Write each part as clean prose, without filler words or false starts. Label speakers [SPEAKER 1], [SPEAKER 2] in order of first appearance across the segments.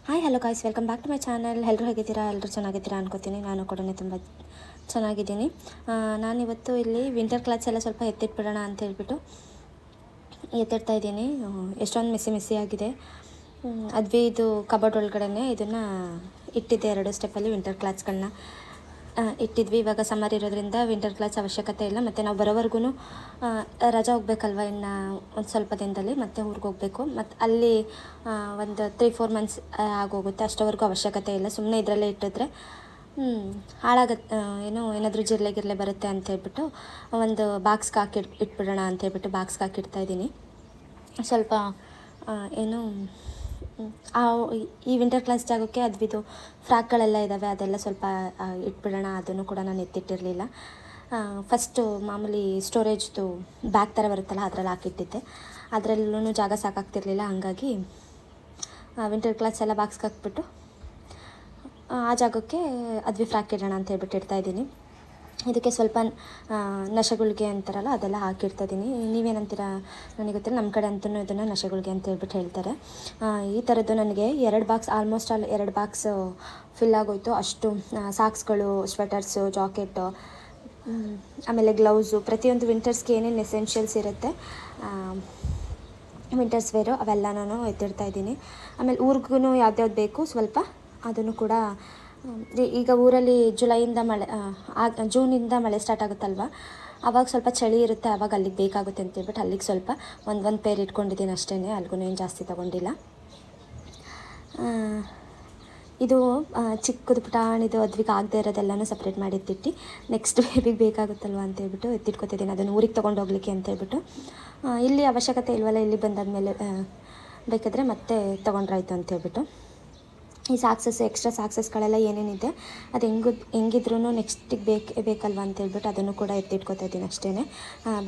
[SPEAKER 1] Hi hello guys, welcome back to my channel. ಎಲ್ಲರೂ ಹೇಗಿದ್ದೀರಾ? ಎಲ್ಲರೂ ಚೆನ್ನಾಗಿದ್ದೀರಾ ಅನ್ಕೋತೀನಿ. ನಾನು ಕೂಡ ತುಂಬ ಚೆನ್ನಾಗಿದ್ದೀನಿ. ನಾನಿವತ್ತು ಇಲ್ಲಿ ವಿಂಟರ್ ಕ್ಲಾತ್ಸ್ ಎಲ್ಲ ಸ್ವಲ್ಪ ಎತ್ತಿಟ್ಬಿಡೋಣ ಅಂತ ಹೇಳ್ಬಿಟ್ಟು ಎತ್ತಿಡ್ತಾ ಇದ್ದೀನಿ. ಎಷ್ಟೊಂದು ಮೆಸ್ಸಿ ಆಗಿದೆ. ಅದ್ವಿ ಇದು ಕಬೋರ್ಡ್ ಒಳಗಡೆ ಇದನ್ನು ಇಟ್ಟಿದ್ದೆ 2 ಸ್ಟೆಪ್ಪಲ್ಲಿ ವಿಂಟರ್ ಕ್ಲಾತ್ಸ್ಗಳನ್ನ ಇಟ್ಟಿದ್ವಿ. ಇವಾಗ ಸಮ್ಮರ್ ಇರೋದ್ರಿಂದ ವಿಂಟರ್ ಕ್ಲಾತ್ಸ್ ಅವಶ್ಯಕತೆ ಇಲ್ಲ. ಮತ್ತು ನಾವು ಬರೋವರೆಗೂ ರಜಾ ಹೋಗ್ಬೇಕಲ್ವ, ಇನ್ನು ಒಂದು ಸ್ವಲ್ಪ ದಿನದಲ್ಲಿ ಮತ್ತೆ ಊರಿಗೆ ಹೋಗಬೇಕು. ಮತ್ತು ಅಲ್ಲಿ ಒಂದು 3-4 ಮಂತ್ಸ್ ಆಗೋಗುತ್ತೆ. ಅಷ್ಟವರೆಗೂ ಅವಶ್ಯಕತೆ ಇಲ್ಲ. ಸುಮ್ಮನೆ ಇದರಲ್ಲೇ ಇಟ್ಟಿದ್ರೆ ಹಾಳಾಗತ್ತೆ, ಏನಾದರೂ ಜಿರಳೆ ಬರುತ್ತೆ ಅಂತ ಹೇಳ್ಬಿಟ್ಟು ಒಂದು ಬಾಕ್ಸ್ಗೆ ಹಾಕಿ ಇಟ್ಬಿಡೋಣ ಅಂತ ಹೇಳ್ಬಿಟ್ಟು ಬಾಕ್ಸ್ಗೆ ಹಾಕಿಡ್ತಾಯಿದ್ದೀನಿ. ಸ್ವಲ್ಪ ಈ ವಿಂಟರ್ ಕ್ಲಾಸ್ ಜಾಗಕ್ಕೆ ಅದ್ವಿದು ಫ್ರಾಕ್ಗಳೆಲ್ಲ ಇದ್ದಾವೆ, ಅದೆಲ್ಲ ಸ್ವಲ್ಪ ಇಟ್ಬಿಡೋಣ. ಅದನ್ನು ಕೂಡ ನಾನು ಎತ್ತಿಟ್ಟಿರಲಿಲ್ಲ. ಫಸ್ಟು ಮಾಮೂಲಿ ಸ್ಟೋರೇಜ್ದು ಬ್ಯಾಗ್ ಥರ ಬರುತ್ತಲ್ಲ, ಅದರಲ್ಲಿ ಹಾಕಿಟ್ಟಿದ್ದೆ. ಅದರಲ್ಲೂ ಜಾಗ ಸಾಕಾಗ್ತಿರ್ಲಿಲ್ಲ. ಹಾಗಾಗಿ ವಿಂಟರ್ ಕ್ಲಾತ್ಸ್ ಎಲ್ಲ ಬಾಕ್ಸ್ಗೆ ಹಾಕ್ಬಿಟ್ಟು ಆ ಜಾಗಕ್ಕೆ ಅದ್ವಿ ಫ್ರಾಕ್ ಇಡೋಣ ಅಂತ ಹೇಳ್ಬಿಟ್ಟು ಇಡ್ತಾಯಿದ್ದೀನಿ. ಇದಕ್ಕೆ ಸ್ವಲ್ಪ ನಶೆಗುಳಿಗೆ ಅಂತಾರಲ್ಲ, ಅದೆಲ್ಲ ಹಾಕಿಡ್ತಾಯಿದ್ದೀನಿ. ನೀವೇನಂತೀರ ನನಗೆ ಗೊತ್ತಿಲ್ಲ. ನಮ್ಮ ಕಡೆ ಅಂತೂ ಇದನ್ನು ನಶೆಗುಳಿಗೆ ಅಂತ ಹೇಳ್ಬಿಟ್ಟು ಹೇಳ್ತಾರೆ. ಈ ಥರದ್ದು ನನಗೆ 2 ಬಾಕ್ಸ್, ಆಲ್ಮೋಸ್ಟ್ 2 ಬಾಕ್ಸ್ ಫಿಲ್ ಆಗೋಯಿತು. ಅಷ್ಟು ಸಾಕ್ಸ್ಗಳು, ಸ್ವೆಟರ್ಸು, ಜಾಕೆಟು, ಆಮೇಲೆ ಗ್ಲೌಸು, ಪ್ರತಿಯೊಂದು ವಿಂಟರ್ಸ್ಗೆ ಏನೇನು ಎಸೆನ್ಷಿಯಲ್ಸ್ ಇರುತ್ತೆ ವಿಂಟರ್ಸ್ ವೇರು ಅವೆಲ್ಲ ನಾನು ಎತ್ತಿಡ್ತಾಯಿದ್ದೀನಿ. ಆಮೇಲೆ ಊರಿಗೂ ಯಾವ್ದ್ಯಾವ್ದು ಬೇಕು ಸ್ವಲ್ಪ ಅದನ್ನು ಕೂಡ. ಈಗ ಊರಲ್ಲಿ ಜುಲೈಯಿಂದ ಮಳೆ, ಜೂನಿಂದ ಮಳೆ ಸ್ಟಾರ್ಟ್ ಆಗುತ್ತಲ್ವ, ಆವಾಗ ಸ್ವಲ್ಪ ಚಳಿ ಇರುತ್ತೆ. ಆವಾಗ ಅಲ್ಲಿಗೆ ಬೇಕಾಗುತ್ತೆ ಅಂತೇಳ್ಬಿಟ್ಟು ಅಲ್ಲಿಗೆ ಸ್ವಲ್ಪ ಒಂದು ಪೇರ್ ಇಟ್ಕೊಂಡಿದ್ದೀನಿ ಅಷ್ಟೇ. ಅಲ್ಲಿಗೂ ಏನು ಜಾಸ್ತಿ ತೊಗೊಂಡಿಲ್ಲ. ಇದು ಚಿಕ್ಕದು ಪುಟಾಣಿದು ಅದ್ವಿಗೆ ಆಗದೆ ಇರೋದೆಲ್ಲನೂ ಸಪ್ರೇಟ್ ಮಾಡಿ ಎತ್ತಿಟ್ಟು ನೆಕ್ಸ್ಟ್ ಬೇಬಿಗೆ ಬೇಕಾಗುತ್ತಲ್ವ ಅಂತೇಳ್ಬಿಟ್ಟು ಎತ್ತಿಟ್ಕೊತಿದ್ದೀನಿ. ಅದನ್ನು ಊರಿಗೆ ತೊಗೊಂಡು ಹೋಗ್ಲಿಕ್ಕೆ ಅಂತೇಳ್ಬಿಟ್ಟು. ಇಲ್ಲಿ ಅವಶ್ಯಕತೆ ಇಲ್ವಲ್ಲ, ಇಲ್ಲಿ ಬಂದಾದಮೇಲೆ ಬೇಕಾದರೆ ಮತ್ತೆ ತೊಗೊಂಡ್ರಾಯ್ತು ಅಂತೇಳ್ಬಿಟ್ಟು. ಈ ಸಾಕ್ಸಸ್, ಎಕ್ಸ್ಟ್ರಾ ಸಾಕ್ಸಸ್ಗಳೆಲ್ಲ ಏನೇನಿದೆ ಅದು ಹೆಂಗಿದ್ರೂ ನೆಕ್ಸ್ಟಿಗೆ ಬೇಕಲ್ವ ಅಂತೇಳ್ಬಿಟ್ಟು ಅದನ್ನು ಕೂಡ ಎತ್ತಿಟ್ಕೊತಾ ಇದ್ದೀನಿ ಅಷ್ಟೇ.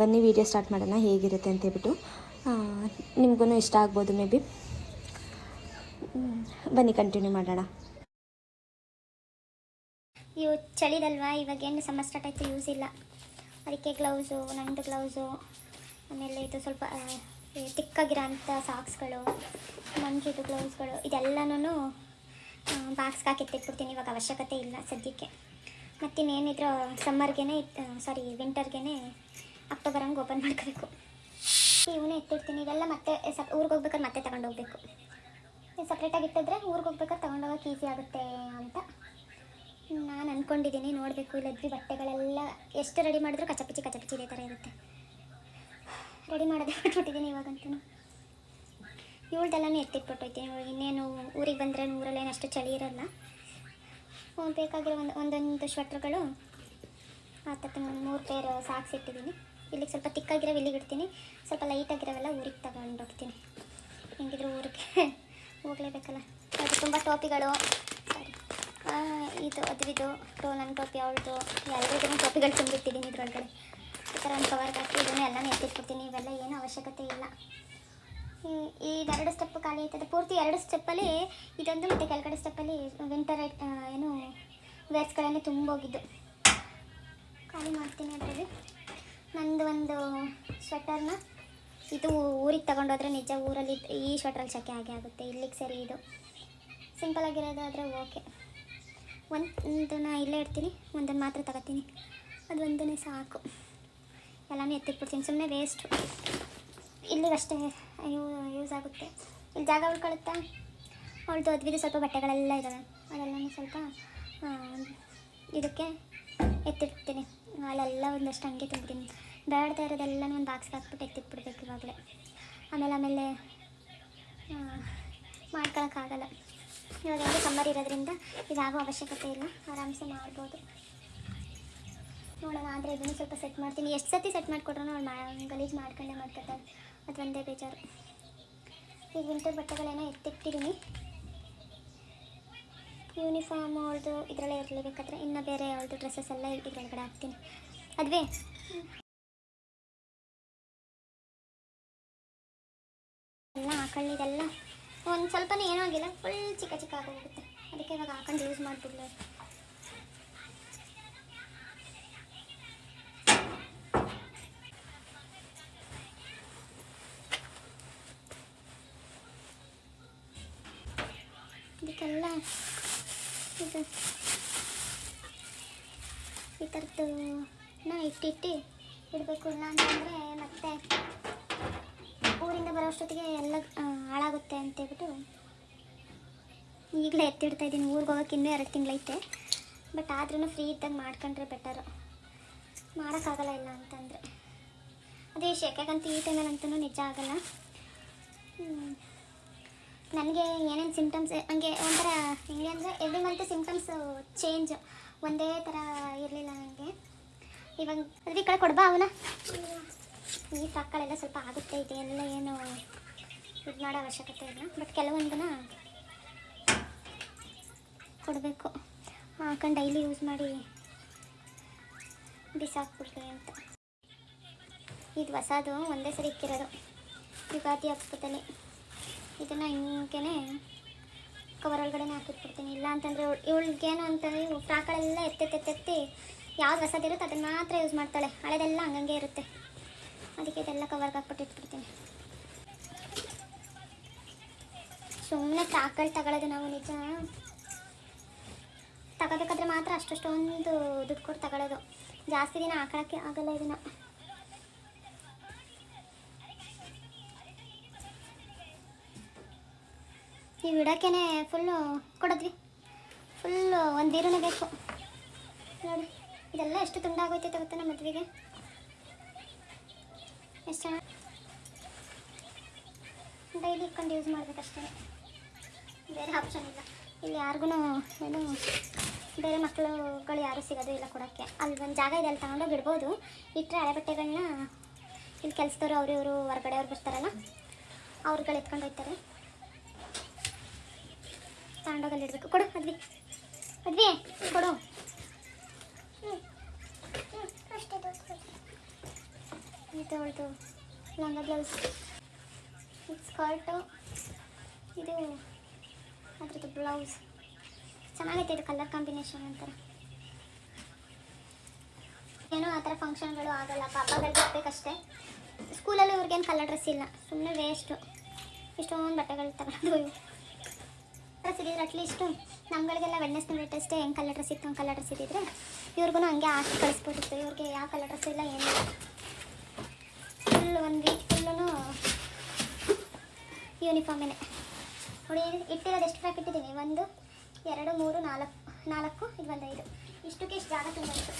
[SPEAKER 1] ಬನ್ನಿ ವಿಡಿಯೋ ಸ್ಟಾರ್ಟ್ ಮಾಡೋಣ ಹೇಗಿರುತ್ತೆ ಅಂತೇಳ್ಬಿಟ್ಟು. ನಿಮಗೂ ಇಷ್ಟ ಆಗ್ಬೋದು ಮೇ ಬಿ. ಬನ್ನಿ ಕಂಟಿನ್ಯೂ ಮಾಡೋಣ.
[SPEAKER 2] ಇವು ಚಳಿದಲ್ವಾ, ಇವಾಗೇನು ಸಮ್ಮರ್ ಸ್ಟಾರ್ಟ್ ಆಯಿತು, ಯೂಸ್ ಇಲ್ಲ. ಅದಕ್ಕೆ ಗ್ಲೌಸು, ನಂದು ಗ್ಲೌಸು, ಆಮೇಲೆ ಇದು ಸ್ವಲ್ಪ ತಿಕ್ಕಾಗಿರೋ ಅಂಥ ಸಾಕ್ಸ್ಗಳು, ಮಂಜುದು ಗ್ಲೌಸ್ಗಳು, ಇದೆಲ್ಲನೂ ಬಾಕ್ಸ್ಗೆ ಹಾಕಿ ಎತ್ತಿಟ್ಬಿಡ್ತೀನಿ. ಇವಾಗ ಅವಶ್ಯಕತೆ ಇಲ್ಲ ಸದ್ಯಕ್ಕೆ. ಮತ್ತಿನ್ನೇನಿದ್ರು ಸಮ್ಮರ್ಗೆ, ವಿಂಟರ್ಗೆ ಅಕ್ಟೋಬರ್ ಹಂಗೆ ಓಪನ್ ಮಾಡ್ಕೋಬೇಕು. ಇವನ್ನೇ ಎತ್ತಿಡ್ತೀನಿ. ಇವೆಲ್ಲ ಮತ್ತೆ ಊರಿಗೆ ಹೋಗ್ಬೇಕಾದ್ರೆ ಮತ್ತೆ ತಗೊಂಡು ಹೋಗ್ಬೇಕು. ಸಪ್ರೇಟಾಗಿ ಇಟ್ಟಿದ್ರೆ ಊರಿಗೆ ಹೋಗ್ಬೇಕಾದ್ರೆ ತೊಗೊಂಡೋಗೋಕೆ ಈಸಿ ಆಗುತ್ತೆ ಅಂತ ನಾನು ಅಂದ್ಕೊಂಡಿದ್ದೀನಿ. ನೋಡಬೇಕು. ಇಲ್ಲದ್ವಿ ಬಟ್ಟೆಗಳೆಲ್ಲ ಎಷ್ಟು ರೆಡಿ ಮಾಡಿದ್ರು ಕಚಪಿಚಿ ಇದೇ ಥರ ಇರುತ್ತೆ. ರೆಡಿ ಮಾಡೋದೇ ಬಿಟ್ಬಿಟ್ಟಿದ್ದೀನಿ ಇವಾಗಂತೂ. ಇವಳ್ದೆಲ್ಲನೂ ಎತ್ತಿಟ್ಬಿಟ್ಟೈತೀನಿ. ಇನ್ನೇನು ಊರಿಗೆ ಬಂದರೆ ಊರಲ್ಲೇನು ಅಷ್ಟು ಚಳಿ ಇರೋಲ್ಲ. ಬೇಕಾಗಿರೋ ಒಂದೊಂದು ಸ್ವೆಟ್ರ್ಗಳು ಆ ಥರ 3 ಪೇರ್ ಸಾಕ್ಸ್ ಇಟ್ಟಿದ್ದೀನಿ. ಇಲ್ಲಿಗೆ ಸ್ವಲ್ಪ ತಿಕ್ಕಾಗಿರೋ ಇಲ್ಲಿಗೆ ಇಡ್ತೀನಿ, ಸ್ವಲ್ಪ ಲೈಟಾಗಿರೋವೆಲ್ಲ ಊರಿಗೆ ತಗೊಂಡು ಹೋಗ್ತೀನಿ. ಹೆಂಗಿದ್ರು ಊರಿಗೆ ಹೋಗಲೇಬೇಕಲ್ಲ. ಅದು ತುಂಬ ಟೋಪಿಗಳು, ಇದು ಅದ್ವಿದು ನನ್ನ ಟೋಪಿ, ಅವಳದು, ಎಲ್ಲರಿಗೂ ಟೋಪಿಗಳು ತುಂಬಿಟ್ಟಿದ್ದೀನಿ ಇದ್ರೊಳಗಡೆ. ಈ ಥರ ಒಂದು ಕವರ್ಗೆ ಹಾಕಿ ಇದನ್ನು ಎಲ್ಲನೂ ಎತ್ತಿಟ್ಬಿಡ್ತೀನಿ. ಇವೆಲ್ಲ ಏನೂ ಅವಶ್ಯಕತೆ ಇಲ್ಲ. ಈ 2 ಸ್ಟೆಪ್ ಖಾಲಿ ಆಯ್ತದೆ. ಪೂರ್ತಿ 2 ಸ್ಟೆಪ್ಪಲ್ಲಿ ಇದೊಂದು ಮತ್ತು ಕೆಳಗಡೆ ಸ್ಟೆಪ್ಪಲ್ಲಿ ವಿಂಟರ್ ವೇರ್ಸ್ಗಳನ್ನೇ ತುಂಬೋಗಿದ್ದು ಖಾಲಿ ಮಾಡ್ತೀನಿ. ಅದರಲ್ಲಿ ನಂದು ಒಂದು ಸ್ವೆಟರ್ನ ಇದು ಊರಿಗೆ ತಗೊಂಡೋದ್ರೆ ನಿಜ ಊರಲ್ಲಿ ಈ ಸ್ವೆಟ್ರಲ್ಲಿ ಸೆಕೆ ಆಗುತ್ತೆ. ಇಲ್ಲಿಗೆ ಸರಿ ಇದು ಸಿಂಪಲ್ ಆಗಿರೋದಾದರೆ ಓಕೆ. ಒಂದನ್ನು ಇಲ್ಲೇ ಇಡ್ತೀನಿ, ಒಂದನ್ನು ಮಾತ್ರ ತಗೋತೀನಿ. ಅದು ಒಂದನೇ ಸಾಕು. ಎಲ್ಲನೂ ಎತ್ತಿಟ್ಬಿಡ್ತೀನಿ. ಸುಮ್ಮನೆ ವೇಸ್ಟು. ಇಲ್ಲಿಗಷ್ಟೇ ಯೂಸ್ ಆಗುತ್ತೆ. ಇಲ್ಲಿ ಜಾಗ ಉಳ್ಕೊಳ್ಳುತ್ತಾ. ಅವಳದು ಅದ್ವಿದು ಸ್ವಲ್ಪ ಬಟ್ಟೆಗಳೆಲ್ಲ ಇದ್ದಾವೆ, ಅದೆಲ್ಲನೂ ಸ್ವಲ್ಪ ಇದಕ್ಕೆ ಎತ್ತಿಡ್ತೀನಿ. ಅಲ್ಲೆಲ್ಲ ಒಂದಷ್ಟು ಹಂಗೆ ತುಂಬ್ತೀನಿ. ಬೇಡದೇ ಇರೋದೆಲ್ಲನೂ ಒಂದು ಬಾಕ್ಸ್ಗೆ ಹಾಕ್ಬಿಟ್ಟು ಎತ್ತಿಟ್ಬಿಡ್ಬೇಕು ಇವಾಗಲೇ. ಆಮೇಲೆ ಮಾಡ್ಕೊಳಕ್ಕಾಗಲ್ಲ. ಇವಾಗ ಎಲ್ಲ ಸಮ್ಮರ್ ಇರೋದ್ರಿಂದ ಇದಾಗೋ ಅವಶ್ಯಕತೆ ಇಲ್ಲ, ಆರಾಮ್ಸೆ ಮಾಡ್ಬೋದು. ನೋಡೋಣ. ಆದರೆ ಇದನ್ನು ಸ್ವಲ್ಪ ಸೆಟ್ ಮಾಡ್ತೀನಿ. ಎಷ್ಟು ಸತಿ ಸೆಟ್ ಮಾಡಿಕೊಟ್ರು ಅವಳು ಗಲೀಜು ಮಾಡ್ಕೊತಾರೆ. ಅದು ಒಂದೇ ಬೇಜಾರು. ಈಗ ವಿಂಟರ್ ಬಟ್ಟೆಗಳೇನೋ ಎತ್ತಿಟ್ಟಿದ್ದೀನಿ. ಯೂನಿಫಾರ್ಮ್ ಅವಳದು ಇದರಲ್ಲೇ ಇರಲೇಬೇಕಾದ್ರೆ ಇನ್ನು ಬೇರೆ ಅವಳದು ಡ್ರೆಸ್ಸಸ್ ಎಲ್ಲ ಇದರೊಳಗಡೆ ಹಾಕ್ತೀನಿ. ಅದುವೇ ಎಲ್ಲ ಹಾಕೊಳ್ಳಿದೆಲ್ಲ ಒಂದು ಸ್ವಲ್ಪನೇ ಏನೂ ಆಗಿಲ್ಲ, ಫುಲ್ ಚಿಕ್ಕ ಆಗೋಗುತ್ತೆ. ಅದಕ್ಕೆ ಇವಾಗ ಹಾಕೊಂಡು ಯೂಸ್ ಮಾಡಿಬಿಡ್ಲಿ. ಇದಕ್ಕೆಲ್ಲ ಇದು ಈ ಥರದ್ದನ್ನ ಇಟ್ಟಿಟ್ಟು ಇಡಬೇಕು. ಇಲ್ಲ ಅಂತಂದರೆ ಮತ್ತೆ ಊರಿಂದ ಬರೋ ಅಷ್ಟೊತ್ತಿಗೆ ಎಲ್ಲ ಹಾಳಾಗುತ್ತೆ ಅಂತೇಳ್ಬಿಟ್ಟು ಈಗಲೇ ಎತ್ತಿಡ್ತಾ ಇದ್ದೀನಿ. ಊರಿಗೆ ಹೋಗೋಕೆ ಇನ್ನೂ 2 ತಿಂಗಳೈತೆ. ಬಟ್ ಆದ್ರೂ ಫ್ರೀ ಇದ್ದಾಗ ಮಾಡ್ಕೊಂಡ್ರೆ ಬೆಟರು. ಮಾಡೋಕ್ಕಾಗಲ್ಲ ಇಲ್ಲ ಅಂತಂದರೆ ಅದೇ ಶೆಕೆಗಂತೂ ಈ ಟೈಮಲ್ಲಂತೂ ನಿಜ ಆಗಲ್ಲ. ನನಗೆ ಏನೇನು ಸಿಮ್ಟಮ್ಸ್ ಹಂಗೆ ಒಂಥರ ಹೆಂಗೆ ಅಂದರೆ ಎವ್ರಿ ಮಂತ್ ಸಿಮ್ಟಮ್ಸು ಚೇಂಜ್, ಒಂದೇ ಥರ ಇರಲಿಲ್ಲ ನನಗೆ. ಇವಾಗ ಅದ್ರ ಕಡೆ ಕೊಡ್ಬಾ ಅವನ. ಈ ಫ್ರಾಕ್ಗಳೆಲ್ಲ ಸ್ವಲ್ಪ ಆಗುತ್ತೆ, ಇದೆಲ್ಲ ಏನು ಇದು ಮಾಡೋ ಅವಶ್ಯಕತೆ ಇಲ್ಲ. ಬಟ್ ಕೆಲವೊಂದನ್ನ ಕೊಡಬೇಕು, ಹಾಕೊಂಡು ಡೈಲಿ ಯೂಸ್ ಮಾಡಿ ಬಿಸಾಕ್ಬಿಡ್ಲಿ ಅಂತ. ಇದು ಹೊಸದು ಒಂದೇ ಸರಿ ಇಕ್ಕಿರೋದು ಯುಗಾದಿ ಹಬ್ಬದಲ್ಲಿ. ಇದನ್ನು ಹಿಂಗೇ ಕವರ್ ಒಳಗಡೆ ಹಾಕಿಟ್ಬಿಡ್ತೀನಿ. ಇಲ್ಲ ಅಂತಂದರೆ ಇವಳಿಗೇನು ಅಂತಂದರೆ ಫ್ರಾಕ್ಗಳೆಲ್ಲ ಎತ್ತೆತ್ತೆತ್ತಿ ಯಾವ್ದು ಹೊಸದಿರುತ್ತೆ ಅದನ್ನು ಮಾತ್ರ ಯೂಸ್ ಮಾಡ್ತಾಳೆ, ಹಳೆದೆಲ್ಲ ಹಂಗಂಗೆ ಇರುತ್ತೆ. ಅದಕ್ಕೆ ಇದೆಲ್ಲ ಕವರ್ಗೆ ಹಾಕ್ಬಿಟ್ಟು ಇಟ್ಬಿಡ್ತೀನಿ. ಸುಮ್ಮನೆ ಫ್ರಾಕ್ಗಳು ತಗೊಳ್ಳೋದು ನಾವು ನಿಜ ತಗೋಬೇಕಾದ್ರೆ ಮಾತ್ರ ಅಷ್ಟೊಂದು ದುಡ್ಡು ಕೊಟ್ಟು ತಗೊಳ್ಳೋದು. ಜಾಸ್ತಿ ದಿನ ಹಾಕೊಳ್ಳೋಕ್ಕೆ ಆಗಲ್ಲ ಇದನ್ನು. ನೀವು ಇಡೋಕ್ಕೇ ಫುಲ್ಲು ಕೊಡೋದ್ವಿ, ಫುಲ್ಲು ಒಂದು ಬೀರುನೇ ಬೇಕು ನೋಡಿ. ಇದೆಲ್ಲ ಎಷ್ಟು ತುಂಡಾಗೋಯ್ತೈತೆ ಗೊತ್ತಾ ನಮ್ಮ ಮದುವೆಗೆ. ಎಷ್ಟು ಚೆನ್ನಾಗಿ ಡೈಲಿ ಇಟ್ಕೊಂಡು ಯೂಸ್ ಮಾಡಬೇಕಷ್ಟೇ, ಬೇರೆ ಆಪ್ಷನ್ ಇಲ್ಲ. ಇಲ್ಲಿ ಯಾರಿಗೂ ಏನು ಬೇರೆ ಮಕ್ಕಳುಗಳು ಯಾರೂ ಸಿಗೋದು ಇಲ್ಲ ಕೊಡೋಕ್ಕೆ. ಅಲ್ಲಿ ಒಂದು ಜಾಗ ಇದೆ, ಅಲ್ಲಿ ತಗೊಂಡೋಗಿ ಬಿಡ್ಬೋದು. ಇಟ್ಟರೆ ಹಳೆ ಬಟ್ಟೆಗಳನ್ನ ಇಲ್ಲಿ ಕೆಲಸದವರು ಅವರು ಇವರು ಹೊರಗಡೆ ಅವ್ರು ಬರ್ತಾರಲ್ಲ ಅವ್ರುಗಳು ಎತ್ಕೊಂಡು ಹೋಗ್ತಾರೆ. ತಗೊಂಡೋಗಲ್ಲಿ ಇಡಬೇಕು. ಕೊಡು ಅದ್ವಿ ಕೊಡು. ಇದು ಅವಳದು ಲಂಗ ಬ್ಲೌಸ್, ಇದು ಸ್ಕರ್ಟು, ಇದು ಅದ್ರದ್ದು ಬ್ಲೌಸ್. ಚೆನ್ನಾಗೈತೆ ಇದು ಕಲರ್ ಕಾಂಬಿನೇಷನ್ ಅಂತಾರೆ. ಏನೋ ಆ ಥರ ಫಂಕ್ಷನ್ಗಳು ಆಗಲ್ಲ, ಹಬ್ಬಗಳಿಗೆ ಇರಬೇಕಷ್ಟೇ. ಸ್ಕೂಲಲ್ಲಿ ಇವ್ರಿಗೇನು ಕಲರ್ ಡ್ರೆಸ್ ಇಲ್ಲ, ಸುಮ್ಮನೆ ವೇಸ್ಟು. ಇಷ್ಟೊಂದು ಬಟ್ಟೆಗಳು ತಗೊಳ್ಳೋದು. ಡ್ರೆಸ್ ಇದ್ದಿದ್ರೆ ಅಟ್ಲೀಸ್ಟು ನಮ್ಗಳಿಗೆಲ್ಲ ವೆಡ್ನೆಸ್ನ ಲೇಟೆಸ್ಟೇ ಹೆಂಗೆ ಕಲರ್ ಡ್ರೆಸ್ ಇತ್ತು ಹಂಗೆ ಕಲರ್ ಡ್ರೆಸ್ ಇದ್ದಿದ್ರೆ ಇವ್ರಿಗೂ ಹಂಗೆ ಹಾಕಿ ಕಳಿಸ್ಬೋದಿತ್ತು. ಇವ್ರಿಗೆ ಯಾವ ಕಲರ್ ಡ್ರೆಸ್ ಇಲ್ಲ ಏನಿಲ್ಲ. ಫುಲ್ಲು ಒಂದು ವೀಕ್ ಫುಲ್ಲೂ ಯೂನಿಫಾರ್ಮೇನೆ ನೋಡಿ. ಇಟ್ಟಿರೋದು ಎಷ್ಟು ಫ್ರಾಕ್ ಇಟ್ಟಿದ್ದೀನಿ? 1 2 3 4 ಇದು ಒಂದು 5. ಇಷ್ಟಕ್ಕೆ ಇಷ್ಟು ಜಾಗ ತುಂಬಿತ್ತು.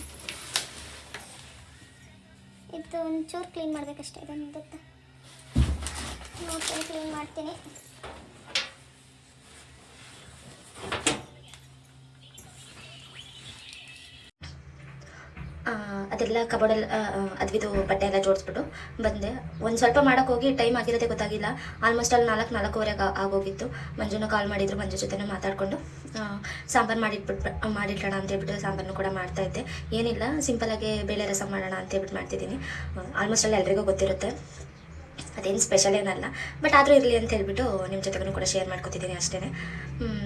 [SPEAKER 2] ಇದು ಒಂಚೂರು ಕ್ಲೀನ್ ಮಾಡಬೇಕಷ್ಟೇ. ಇದೊಂದು ನೋಡಿ ಕ್ಲೀನ್ ಮಾಡ್ತೀನಿ.
[SPEAKER 1] ಅದೆಲ್ಲ ಕಬೋರ್ಡಲ್ಲಿ ಅದ್ವಿದು ಬಟ್ಟೆ ಎಲ್ಲ ಜೋಡಿಸ್ಬಿಟ್ಟು ಬಂದೆ. ಒಂದು ಸ್ವಲ್ಪ ಮಾಡೋಕ್ಕೆ ಹೋಗಿ ಟೈಮ್ ಆಗಿರೋದೇ ಗೊತ್ತಾಗಿಲ್ಲ. ಆಲ್ಮೋಸ್ಟ್ ಅಲ್ಲಿ 4-4:15 ಆಗೋಗಿತ್ತು. ಮಂಜುನ ಕಾಲ್ ಮಾಡಿದ್ರು, ಮಂಜು ಜೊತೆ ಮಾತಾಡಿಕೊಂಡು ಸಾಂಬಾರು ಮಾಡಿಟ್ಬಿಟ್ಟು ಅಂತ ಹೇಳ್ಬಿಟ್ಟು ಸಾಂಬಾರನ್ನು ಕೂಡ ಮಾಡ್ತಾಯಿದ್ದೆ. ಏನಿಲ್ಲ, ಸಿಂಪಲಾಗಿ ಬೇಳೆ ರಸಂ ಮಾಡೋಣ ಅಂತ ಹೇಳ್ಬಿಟ್ಟು ಮಾಡ್ತಿದ್ದೀನಿ. ಆಲ್ಮೋಸ್ಟ್ ಅಲ್ಲಿ ಎಲ್ರಿಗೂ ಗೊತ್ತಿರುತ್ತೆ, ಅದೇನು ಸ್ಪೆಷಲ್ ಏನಲ್ಲ. ಬಟ್ ಆದರೂ ಇರಲಿ ಅಂತ ಹೇಳ್ಬಿಟ್ಟು ನಿಮ್ಮ ಜೊತೆಗೂ ಕೂಡ ಶೇರ್ ಮಾಡ್ಕೊತಿದ್ದೀನಿ ಅಷ್ಟೇ.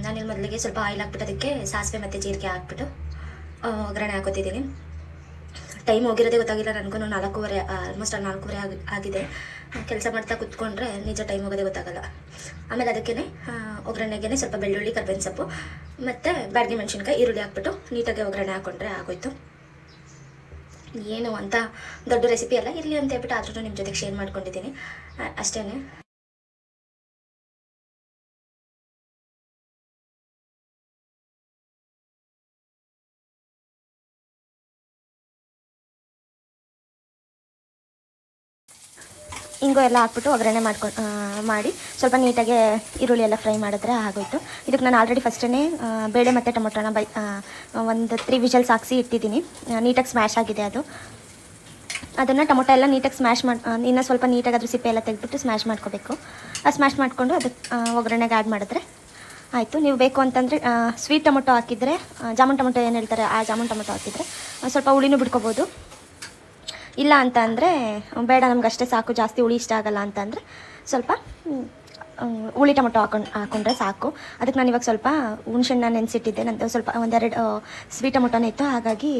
[SPEAKER 1] ನಾನಿಲ್ಲಿ ಮೊದಲಿಗೆ ಸ್ವಲ್ಪ ಆಯಿಲ್ ಹಾಕ್ಬಿಟ್ಟು ಅದಕ್ಕೆ ಸಾಸಿವೆ ಮತ್ತು ಜೀರಿಗೆ ಹಾಕ್ಬಿಟ್ಟು ಒಗ್ಗರಣೆ ಹಾಕೋತಿದ್ದೀನಿ. ಟೈಮ್ ಹೋಗಿರೋದೇ ಗೊತ್ತಾಗಿಲ್ಲ ನನಗೂ. 4:15 ಆಲ್ಮೋಸ್ಟ್ 4:15 ಆಗಿದೆ. ಕೆಲಸ ಮಾಡ್ತಾ ಕೂತ್ಕೊಂಡ್ರೆ ನಿಜ ಟೈಮ್ ಹೋಗೋದೇ ಗೊತ್ತಾಗಲ್ಲ. ಆಮೇಲೆ ಅದಕ್ಕೇ ಒಗ್ಗರಣೆಗೆ ಸ್ವಲ್ಪ ಬೆಳ್ಳುಳ್ಳಿ, ಕರ್ಬೇವಿನ ಸೊಪ್ಪು ಮತ್ತು ಬ್ಯಾಡಗಿ ಮೆಣಸಿನ್ಕಾಯಿ, ಈರುಳ್ಳಿ ಹಾಕ್ಬಿಟ್ಟು ನೀಟಾಗಿ ಒಗ್ಗರಣೆ ಹಾಕ್ಕೊಂಡ್ರೆ ಆಗೋಯ್ತು. ಏನು ಅಂತ ದೊಡ್ಡ ರೆಸಿಪಿ ಅಲ್ಲ, ಇರಲಿ ಅಂತ ಹೇಳ್ಬಿಟ್ಟು ಆದ್ರೂ ನಿಮ್ಮ ಜೊತೆಗೆ ಶೇರ್ ಮಾಡ್ಕೊಂಡಿದ್ದೀನಿ ಅಷ್ಟೇ. ಹಿಂಗು ಎಲ್ಲ ಹಾಕ್ಬಿಟ್ಟು ಒಗ್ಗರಣೆ ಮಾಡಿ ಸ್ವಲ್ಪ ನೀಟಾಗಿ ಈರುಳ್ಳಿ ಎಲ್ಲ ಫ್ರೈ ಮಾಡಿದ್ರೆ ಆಗೋಯ್ತು. ಇದಕ್ಕೆ ನಾನು ಆಲ್ರೆಡಿ ಫಸ್ಟೇ ಬೇಳೆ ಮತ್ತು ಟೊಮೊಟೊನ ಒಂದು 3 ವಿಷಲ್ಸ್ ಹಾಕ್ಸಿ ಇಟ್ಟಿದ್ದೀನಿ. ನೀಟಾಗಿ ಸ್ಮ್ಯಾಶ್ ಆಗಿದೆ ಅದು. ಅದನ್ನು ಟೊಮೊಟೊ ಎಲ್ಲ ನೀಟಾಗಿ ಸ್ಮ್ಯಾಶ್ ಇನ್ನೂ ಸ್ವಲ್ಪ ನೀಟಾಗಿ ಅದ್ರ ಸಿಪ್ಪೆ ಎಲ್ಲ ತೆಗೆದ್ಬಿಟ್ಟು ಸ್ಮ್ಯಾಶ್ ಮಾಡ್ಕೋಬೇಕು. ಸ್ಮ್ಯಾಶ್ ಮಾಡಿಕೊಂಡು ಅದಕ್ಕೆ ಒಗ್ಗರಣೆಗೆ ಆ್ಯಡ್ ಮಾಡಿದ್ರೆ ಆಯಿತು. ನೀವು ಬೇಕು ಅಂತಂದರೆ ಸ್ವೀಟ್ ಟೊಮೊಟೊ ಹಾಕಿದರೆ, ಜಾಮೂನ್ ಟೊಮೊಟೊ ಏನು ಹೇಳ್ತಾರೆ ಆ ಜಾಮೂನ್ ಟೊಮೊಟೊ ಹಾಕಿದರೆ ಸ್ವಲ್ಪ ಹುಳಿನೂ ಬಿಡ್ಕೋಬೋದು. ಇಲ್ಲ ಅಂತ ಅಂದರೆ ಬೇಡ ನಮ್ಗೆ ಅಷ್ಟೇ ಸಾಕು, ಜಾಸ್ತಿ ಹುಳಿ ಇಷ್ಟ ಆಗಲ್ಲ ಅಂತಂದರೆ ಸ್ವಲ್ಪ ಹುಳಿ ಟೊಮೊಟೊ ಹಾಕೊಂಡ್ರೆ ಸಾಕು. ಅದಕ್ಕೆ ನಾನು ಇವಾಗ ಸ್ವಲ್ಪ ಹುಣ್ಸೆಹಣ್ಣ ನೆನೆಸಿಟ್ಟಿದ್ದೆ. ನಂದು ಸ್ವಲ್ಪ 1-2 ಸ್ವೀಟ್ ಟೊಮೊಟೊನೇ ಇತ್ತು, ಹಾಗಾಗಿ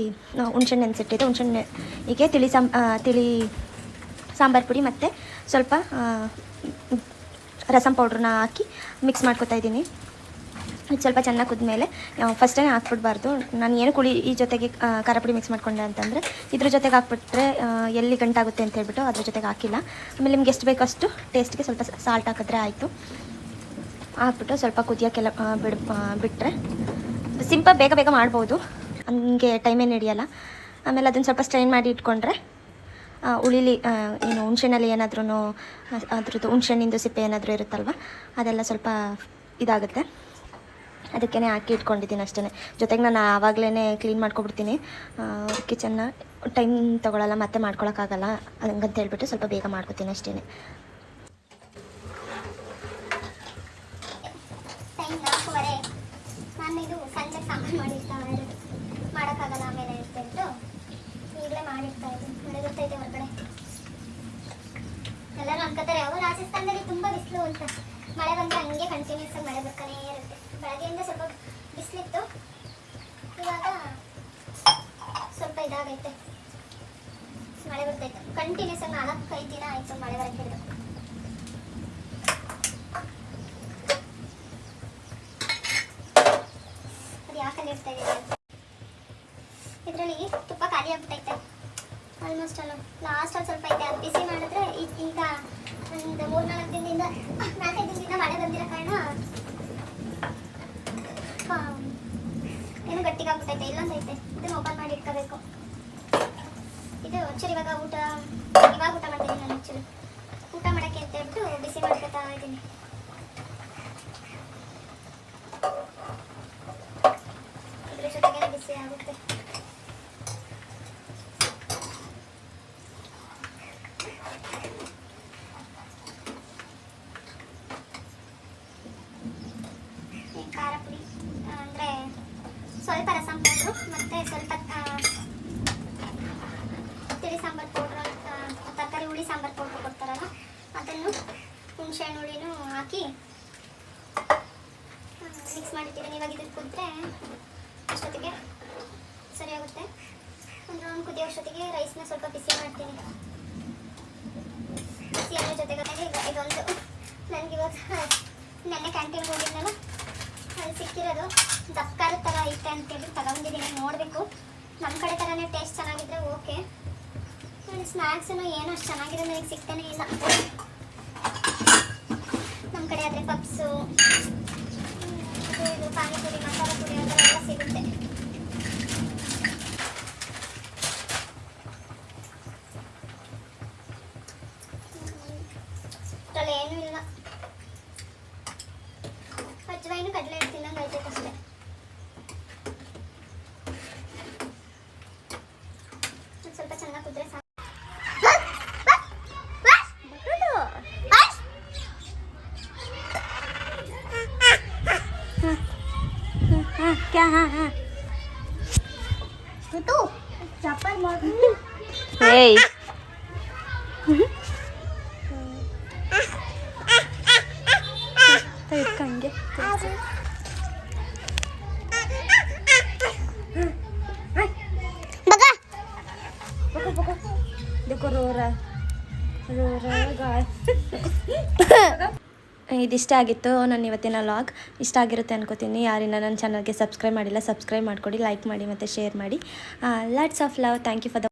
[SPEAKER 1] ಹುಣ್ಸೆಹಣ್ಣು ನೆನೆಸಿಟ್ಟಿದ್ದೆ. ಹುಣ್ಸೆಹಣ್ಣಿಗೆ ತಿಳಿ ಸಾಂಬಾರು ಪುಡಿ ಮತ್ತು ಸ್ವಲ್ಪ ರಸಂ ಪೌಡ್ರನ್ನ ಹಾಕಿ ಮಿಕ್ಸ್ ಮಾಡ್ಕೊತಾ ಇದ್ದೀನಿ. ಸ್ವಲ್ಪ ಚೆನ್ನಾಗಿ ಕುದ್ಮೇಲೆ ಫಸ್ಟೇ ಹಾಕ್ಬಿಡ್ಬಾರ್ದು. ನಾನು ಏನು ಈ ಜೊತೆಗೆ ಖಾರ ಪುಡಿ ಮಿಕ್ಸ್ ಮಾಡ್ಕೊಂಡೆ ಅಂತಂದರೆ ಇದ್ರ ಜೊತೆಗೆ ಹಾಕ್ಬಿಟ್ರೆ ಎಲ್ಲಿ ಗಂಟಾಗುತ್ತೆ ಅಂತ ಹೇಳ್ಬಿಟ್ಟು ಅದ್ರ ಜೊತೆಗೆ ಹಾಕಿಲ್ಲ. ಆಮೇಲೆ ನಿಮ್ಗೆ ಎಷ್ಟು ಬೇಕಷ್ಟು ಟೇಸ್ಟ್ಗೆ ಸ್ವಲ್ಪ ಸಾಲ್ಟ್ ಹಾಕಿದ್ರೆ ಆಯಿತು. ಹಾಕ್ಬಿಟ್ಟು ಸ್ವಲ್ಪ ಕುದಿಯೋಕ್ಕೆಲ್ಲ ಬಿಟ್ಟರೆ ಸಿಂಪಲ್ ಬೇಗ ಬೇಗ ಮಾಡ್ಬೋದು, ಹಂಗೆ ಟೈಮೇನು ಹಿಡಿಯಲ್ಲ. ಆಮೇಲೆ ಅದನ್ನು ಸ್ವಲ್ಪ ಸ್ಟ್ರೈನ್ ಮಾಡಿ ಇಟ್ಕೊಂಡ್ರೆ ಉಳಿಲಿ ಏನು ಹುಣ್ಸೆಣ್ಣಲ್ಲಿ ಏನಾದ್ರೂ ಅದ್ರದ್ದು ಹುಣ್ಸೆಣ್ಣಿಂದು ಸಿಪ್ಪೆ ಏನಾದರೂ ಇರುತ್ತಲ್ವ ಅದೆಲ್ಲ ಸ್ವಲ್ಪ ಇದಾಗುತ್ತೆ. ಅದಕ್ಕೇ ಹಾಕಿ ಇಟ್ಕೊಂಡಿದ್ದೀನಿ ಅಷ್ಟೇ. ಜೊತೆಗೆ ನಾನು ಆವಾಗಲೇ ಕ್ಲೀನ್ ಮಾಡ್ಕೊಬಿಡ್ತೀನಿ ಕಿಚನ್ನ, ಟೈಮ್ ತೊಗೊಳ್ಳಲ್ಲ ಮತ್ತೆ ಮಾಡ್ಕೊಳಕ್ಕಾಗಲ್ಲ, ಹಂಗಂತ ಹೇಳ್ಬಿಟ್ಟು ಸ್ವಲ್ಪ ಬೇಗ ಮಾಡ್ಕೊತೀನಿ ಅಷ್ಟೇ.
[SPEAKER 2] ಟೈಮ್ 4:15. ನಾನು ಇದು ಸಂಜೆ ಸಾಂಬಾರು ಮಾಡಿರ್ತಾ ಇರೋದು, ಮಾಡೋಕ್ಕಾಗಲ್ಲ ಆಮೇಲೆ ಅಂತೇಳ್ಬಿಟ್ಟು ಈಗಲೇ ಮಾಡಿರ್ತಾ ಇದ್ದೀನಿ. ಮಳೆ ಗೊತ್ತೈತೆ ಹೊರಗಡೆ, ಎಲ್ಲರೂ ಅನ್ಕೋತಾರೆ ಯಾವ ರಾಜಸ್ಥಾನದಲ್ಲಿ ತುಂಬ ಬಿಸಿಲು ಅಂತ. ಮಳೆ ಬಂದರೆ ಹಂಗೆ ಕಂಟಿನ್ಯೂಸ್ ಆಗಿ ಮಳೆ ಬರ್ತಾನೆ ಇರುತ್ತೆ. ಬೆಳಗ್ಗೆಯಿಂದ ಸ್ವಲ್ಪ ಬಿಸಿಲಿತ್ತು, ಇವಾಗ ಸ್ವಲ್ಪ ಇದಾಗೈತೆ, ಮಳೆ ಬರ್ತೈತೆ. ಕಂಟಿನ್ಯೂಸ್ ಆಗಿ 4-5 ದಿನ ಆಯಿತು ಮಳೆ ಬರಕ್ಕೆ ಹಿಡಿದು. ಅದು ಯಾಕಲ್ಲಿ ಇರ್ತಾ ಇದೆ ಇದರಲ್ಲಿ ತುಪ್ಪ ಖಾಲಿ ಆಗ್ಬಿಟ್ಟೈತೆ ಆಲ್ಮೋಸ್ಟ್ ಅಲ್ಲ. ಲಾಸ್ಟಲ್ಲಿ ಸ್ವಲ್ಪ ಐತೆ, ಅದು ಬಿಸಿ ಮಾಡಿದ್ರೆ ಈಗ ಒಂದು 3-4 ದಿನದಿಂದ 4-5 ದಿನದಿಂದ ಮಳೆ ಬಂದಿರೋ ಕಾರಣ ಏನು ಗಟ್ಟಿಗಾಗ್ಬಿಟ್ಟೈತೆ. ಇಲ್ಲೊಂದು ಐತೆ, ಇದನ್ನು ಓಪನ್ ಮಾಡಿ ಇಟ್ಕೋಬೇಕು. ಇದು ಆ್ಯಕ್ಚುಲಿ ಇವಾಗ ಊಟ ಮಾಡ್ತೀನಿ ನಾನು. ಆ್ಯಕ್ಚುಲಿ ಊಟ ಮಾಡೋಕ್ಕೆ ಅಂತ ಹೇಳ್ಬಿಟ್ಟು ಬಿಸಿ ಮಾಡ್ಕೊತಾ ಇದ್ದೀನಿ. ಇದ್ರ ಜೊತೆಗೆ ಬಿಸಿ ಆಗುತ್ತೆ. ಖಾರ ಪುಡಿ ಅಂದರೆ ಸ್ವಲ್ಪ ರಸಂ ಪೌಡ್ರು ಮತ್ತು ಸ್ವಲ್ಪ ತಿಳಿ ಸಾಂಬಾರು ಪೌಡ್ರು, ತರಕಾರಿ ಹುಳಿ ಸಾಂಬಾರು ಪೌಡ್ರು ಕೊಡ್ತಾರಲ್ಲ ಅದನ್ನು ಹುಣಸೆ ಹಣ್ಣು ಹುಳಿನೂ ಹಾಕಿ ಮಿಕ್ಸ್ ಮಾಡಿಟ್ಟಿದ್ದೀನಿ. ಇವಾಗ ಇದನ್ನು ಕುದ್ರೆ ಅಷ್ಟೊತ್ತಿಗೆ ಸರಿ ಆಗುತ್ತೆ. ಒಂದು ರೌಂಡ್ ಕುದಿಯೋ ಅಷ್ಟೊತ್ತಿಗೆ ರೈಸ್ನ ಸ್ವಲ್ಪ ಬಿಸಿ ಮಾಡ್ತೀನಿ. ಬಿಸಿ ಅನ್ನೋ ಜೊತೆಗೆ ಇದೊಂದು ನನಗಿವಾಗ ನೆನ್ನೆ ಕ್ಯಾಂಟೀನ್ಗೆ ಹೋಗಿದ್ನಲ್ಲ ಅಲ್ಲಿ ಸಿಕ್ಕಿರೋದು ದಪ್ಕಾರದ ಥರ ಐತೆ ಅಂತೇಳಿ ತಗೊಂಡಿದ್ದೀನಿ. ನೋಡಬೇಕು, ನಮ್ಮ ಕಡೆ ಥರನೇ ಟೇಸ್ಟ್ ಚೆನ್ನಾಗಿದ್ರೆ ಓಕೆ. ಸ್ನ್ಯಾಕ್ಸೂ ಏನೋ ಅಷ್ಟು ಚೆನ್ನಾಗಿರೋ ನನಗೆ ಸಿಗ್ತಾನೆ ಇಲ್ಲ. ನಮ್ಮ ಕಡೆ ಆದರೆ ಪಪ್ಸು, ಇದು ಪಾನಿಪುರಿ, ಮಸಾಲ ಪುರಿ ಆ ಥರ ಎಲ್ಲ ಸಿಗುತ್ತೆ. ಅದ್ರಲ್ಲಿ ಏನೂ ಇಲ್ಲ, ಅಜ್ವೈನು ಕಡಲೆ ಹಿಟ್ಟು ತಿನ್ನಂಗೆ ಐತೈತೆ ಅಷ್ಟೇ. ಸ್ವಲ್ಪ ಚೆನ್ನಾಗಿ ಕುದ್ರೆ ಸಾಕು.
[SPEAKER 1] क्या हाँ हाँ
[SPEAKER 2] तू चप्पल मार
[SPEAKER 1] हे इट्कंगे देखो रो रहा है गाय. ಇದಿಷ್ಟ ಆಗಿತ್ತು ನನ್ನ ಇವತ್ತಿನ ವ್ಲಾಗ್. ಇಷ್ಟ ಆಗಿರುತ್ತೆ ಅನ್ಕೋತೀನಿ. ಯಾರಿನ ನನ್ನ ಚಾನಲ್ಗೆ ಸಬ್ಸ್ಕ್ರೈಬ್ ಮಾಡಿಲ್ಲ ಸಬ್ಸ್ಕ್ರೈಬ್ ಮಾಡಿಕೊಡಿ, ಲೈಕ್ ಮಾಡಿ ಮತ್ತು ಶೇರ್ ಮಾಡಿ. Lots of love. Thank you for the